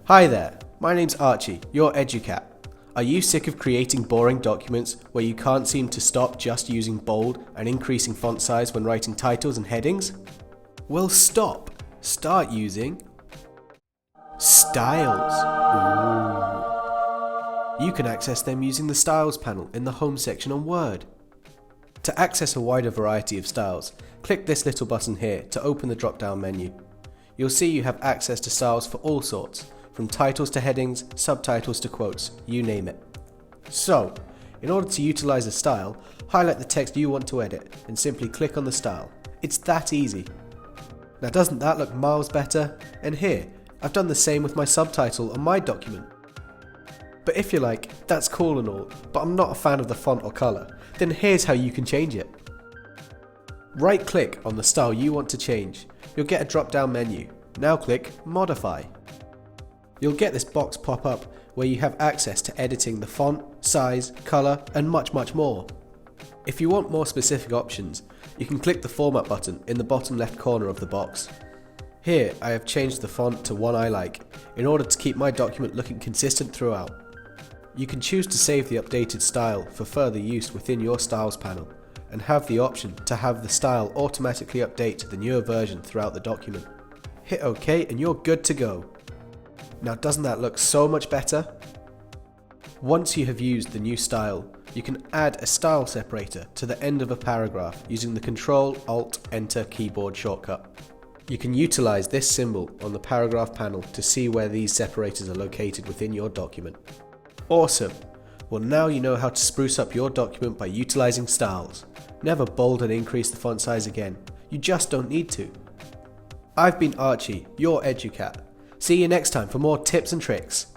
Hi there, my name's Archie, your EduCat. Are you sick of creating boring documents where you can't seem to stop just using bold and increasing font size when writing titles and headings? Well, stop. Start using styles. Ooh. You can access them using the Styles panel in the Home section on Word. To access a wider variety of styles, click this little button here to open the drop-down menu. You'll see you have access to styles for all sorts, from titles to headings, subtitles to quotes, you name it. So, in order to utilize a style, highlight the text you want to edit and simply click on the style. It's that easy. Now doesn't that look miles better? And here, I've done the same with my subtitle on my document. But if you're like, that's cool and all, but I'm not a fan of the font or colour, then here's how you can change it. Right click on the style you want to change. You'll get a drop down menu. Now click Modify. You'll get this box pop up where you have access to editing the font, size, colour and much more. If you want more specific options, you can click the Format button in the bottom left corner of the box. Here I have changed the font to one I like, in order to keep my document looking consistent throughout. You can choose to save the updated style for further use within your Styles panel, and have the option to have the style automatically update to the newer version throughout the document. Hit OK and you're good to go. Now doesn't that look so much better? Once you have used the new style, you can add a style separator to the end of a paragraph using the Ctrl-Alt-Enter keyboard shortcut. You can utilize this symbol on the paragraph panel to see where these separators are located within your document. Awesome! Well, now you know how to spruce up your document by utilizing styles. Never bold and increase the font size again. You just don't need to. I've been Archie, your EduCat. See you next time for more tips and tricks.